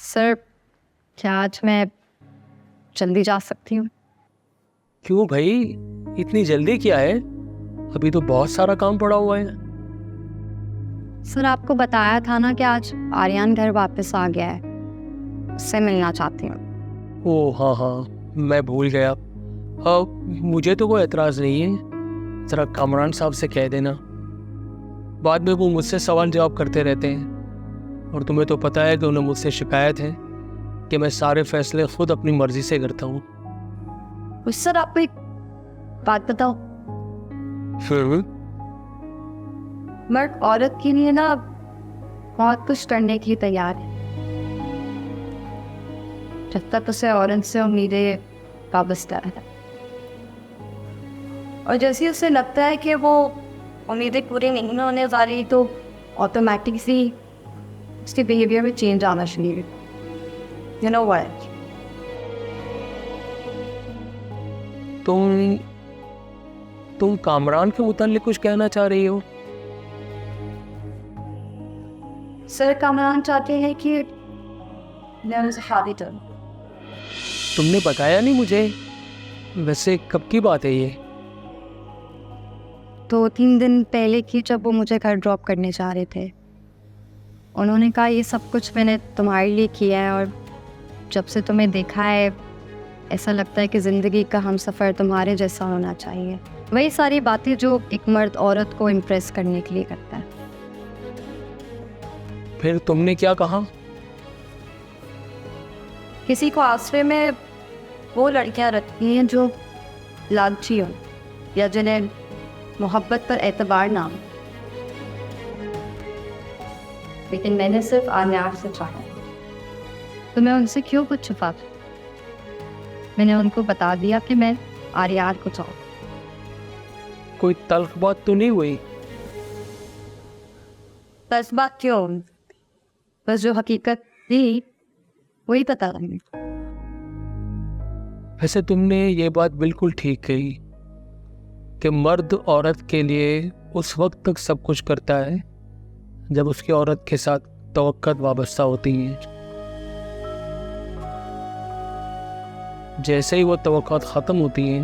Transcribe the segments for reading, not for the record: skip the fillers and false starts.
Sir, क्या आज मैं जल्दी जा सकती हूँ? क्यों भाई, इतनी जल्दी क्या है? अभी तो बहुत सारा काम पड़ा हुआ है। सर, आपको बताया था ना कि आज आर्यन घर वापस आ गया है, उससे मिलना चाहती हूँ। ओह हाँ हाँ, मैं भूल गया। मुझे तो कोई एतराज़ नहीं है, ज़रा कामरान साहब से कह देना। बाद में वो मुझसे सवाल जवाब करते रहते हैं और तुम्हें तो पता है कि उन्हें मुझसे शिकायत है कि मैं सारे फैसले खुद अपनी मर्जी से करता हूँ। सर, आपको एक बात बताओ, फिर मर्द औरत के लिए ना बहुत कुछ करने के लिए तैयार है, जब तक उसे औरत से उम्मीदें वाबस्ता है। और जैसे ही उसे लगता है कि वो उम्मीदें पूरी नहीं होने वाली, तो ऑटोमेटिकली उसके बिहेवियर में चेंज आना शुरू हो। You know what? तुम कामरान के मुताल्लिक कुछ कहना चाह रही हो? सर, कामरान चाहते हैं कि मैं उनसे शादी करूं। तुमने बताया नहीं मुझे। वैसे कब की बात है ये? 2-3 दिन पहले की, जब वो मुझे घर ड्रॉप करने जा रहे थे। उन्होंने कहा ये सब कुछ मैंने तुम्हारे लिए किया है, और जब से तुम्हें देखा है ऐसा लगता है कि ज़िंदगी का हमसफ़र तुम्हारे जैसा होना चाहिए। वही सारी बातें जो एक मर्द औरत को इम्प्रेस करने के लिए करता है। फिर तुमने क्या कहा? किसी को आसरे में वो लड़कियां रखती हैं जो लालची हो या जिन्हें मोहब्बत पर एतबार ना हो, लेकिन मैंने सिर्फ आर्यान से चाहा। तो मैं उनसे क्यों कुछ छुपा? मैंने उनको बता दिया कि मैं आर्यान को चाहूँ। कोई तल्ख बात तो नहीं हुई? बस बात क्यों, बस जो हकीकत थी वही पता नहीं। वैसे तुमने ये बात बिल्कुल ठीक कही कि मर्द औरत के लिए उस वक्त तक सब कुछ करता है जब उसकी औरत के साथ तवक्कुत वाबस्ता होती है। जैसे ही वो तवक्कुत ख़त्म होती हैं,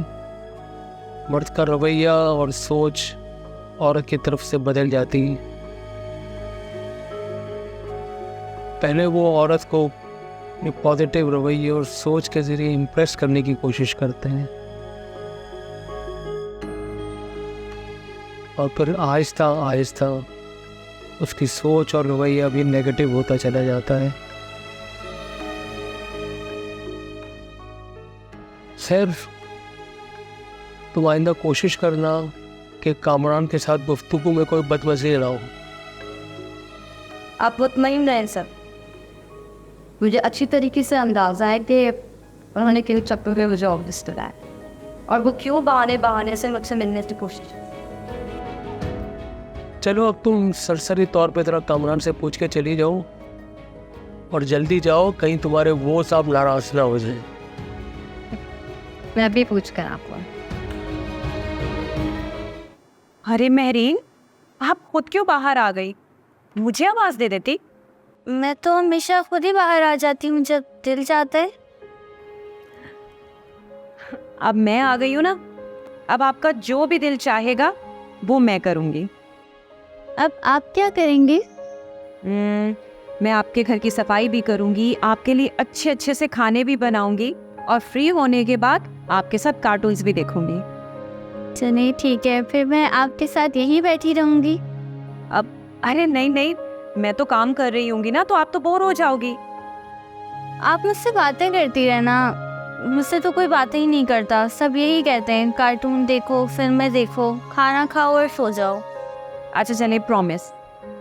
मर्द का रवैया और सोच औरत की तरफ से बदल जाती है। पहले वो औरत को पॉजिटिव रवैये और सोच के ज़रिए इम्प्रेस करने की कोशिश करते हैं, और फिर आहिस्ता आहिस्ता उसकी सोच और रवैया भी नेगेटिव होता चला जाता है। सिर्फ तुम आइंदा कोशिश करना कि कामरान के साथ गुफ्तगू में कोई बदमज़ी ना हो। आप मुतमईन रहें सर, मुझे अच्छी तरीके से अंदाज़ा है कि उन्होंने किन चक्कर में मुझे ऑफिस कराया, और वो क्यों बहाने से मुझसे मिलने की कोशिश। चलो अब तुम सरसरी तौर पे जरा कामरान से पूछ के चली जाओ, और जल्दी जाओ, कहीं तुम्हारे वो साहब नाराज ना हो जाए। मैं अभी पूछ कर आपको। अरे महरीन, आप खुद क्यों बाहर आ गई? मुझे आवाज़ दे देती। मैं तो हमेशा खुद ही बाहर आ जाती हूँ जब दिल चाहता है। अब मैं आ गई हूँ ना, अब आपका जो भी दिल चाहेगा वो मैं करूँगी। अब आप क्या करेंगे? मैं आपके घर की सफाई भी करूँगी, आपके लिए अच्छे अच्छे से खाने भी बनाऊँगी, और फ्री होने के बाद आपके साथ कार्टून्स भी देखूँगी। चलिए ठीक है, फिर मैं आपके साथ यहीं बैठी रहूँगी। अब अरे नहीं नहीं, मैं तो काम कर रही होंगी ना, तो आप तो बोर हो जाओगी। आप मुझसे बातें करती रहना, मुझसे तो कोई बातें ही नहीं करता। सब यही कहते हैं कार्टून देखो, फिल्में देखो, खाना खाओ और सो जाओ। अच्छा चले, प्रॉमिस,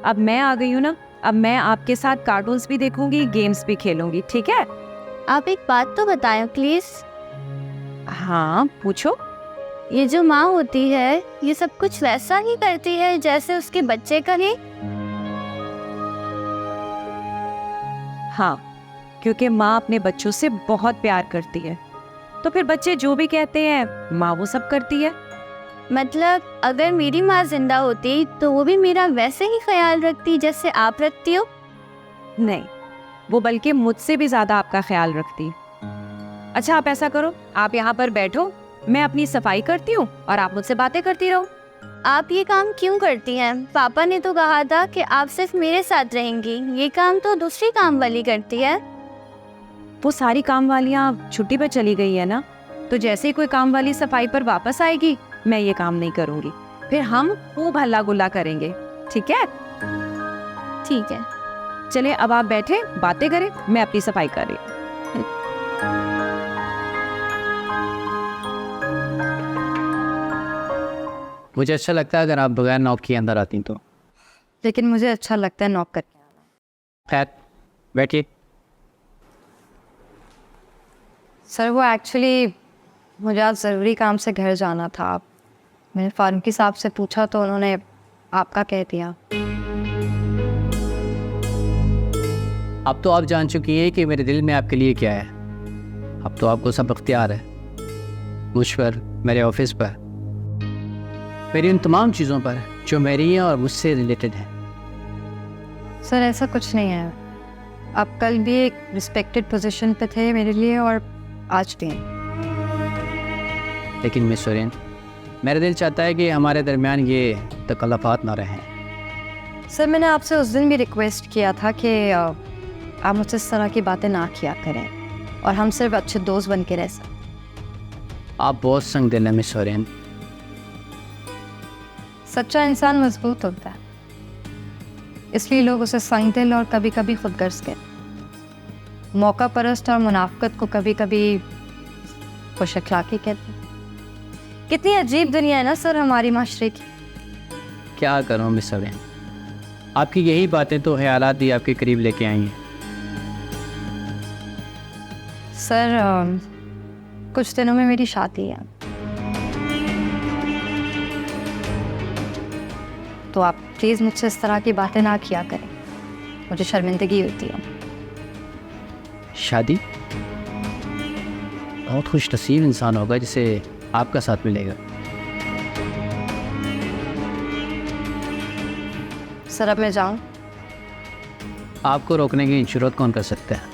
अब मैं आ गई हूँ ना, अब मैं आपके साथ कार्टून्स भी देखूंगी, गेम्स भी खेलूंगी, ठीक है? आप एक बात तो बताएं प्लीज। हाँ पूछो। ये जो माँ होती है, ये सब कुछ वैसा ही करती है जैसे उसके बच्चे करे? हाँ, क्योंकि माँ अपने बच्चों से बहुत प्यार करती है, तो फिर बच्चे जो भी कहते हैं माँ वो सब करती है। मतलब अगर मेरी माँ जिंदा होती तो वो भी मेरा वैसे ही ख्याल रखती जैसे आप रखती हो? नहीं, वो बल्कि मुझसे भी ज़्यादा आपका ख्याल रखती। अच्छा आप ऐसा करो, आप यहाँ पर बैठो, मैं अपनी सफाई करती हूँ और आप मुझसे बातें करती रहो। आप ये काम क्यों करती हैं? पापा ने तो कहा था कि आप सिर्फ मेरे साथ रहेंगी। ये काम तो दूसरी काम वाली करती है। वो सारी काम वालियाँ छुट्टी पर चली गई है ना, तो जैसे ही कोई काम वाली सफाई पर वापस आएगी मैं ये काम नहीं करूँगी, फिर हम खूब हल्ला गुल्ला करेंगे, ठीक है? ठीक है। चले अब आप बैठे बातें करें, मैं अपनी सफाई कर रही हूँ। मुझे अच्छा लगता है अगर आप बगैर नॉक के अंदर आती तो। लेकिन मुझे अच्छा लगता है नॉक करके आना। खैर बैठिए। सर वो एक्चुअली मुझे आज ज़रूरी काम से घर जाना था। मैंने फारूकी साहब से पूछा तो उन्होंने आपका कह दिया। अब तो आप जान चुकी हैं कि मेरे दिल में आपके लिए क्या है। अब तो आपको सब इख्तियार है, मुझ पर, मेरे ऑफिस पर, मेरी उन तमाम चीज़ों पर जो मेरी हैं और मुझसे रिलेटेड हैं। सर ऐसा कुछ नहीं है। आप कल भी एक रिस्पेक्टेड पोजीशन पे थे मेरे लिए और आज भी हैं। लेकिन मिस सोरेन, मेरा दिल चाहता है कि हमारे दरमियान ये तकल्लुफ़ात ना रहें। सर मैंने आपसे उस दिन भी रिक्वेस्ट किया था कि आप मुझसे इस तरह की बातें ना किया करें और हम सिर्फ अच्छे दोस्त बन के रह सकें। आप बहुत संग दिल हैं मिस सोरेन। सच्चा इंसान मजबूत होता है, इसलिए लोग उसे संगदिल और कभी कभी खुदगर्ज कहते। मौका परस्त और मुनाफकत को कभी कभी खुश अखलाकी कहते हैं। कितनी अजीब दुनिया है ना सर हमारी माशरे की। क्या करूँ मिस सोरेन, आपकी यही बातें तो ख्यालात भी आपके करीब लेके आई हैं। सर कुछ दिनों में मेरी शादी है, तो आप प्लीज़ मुझसे इस तरह की बातें ना किया करें, मुझे शर्मिंदगी होती है। शादी? बहुत खुश नसीब इंसान होगा जिसे आपका साथ मिलेगा। सर अब मैं जाऊं? आपको रोकने की जरूरत कौन कर सकता है?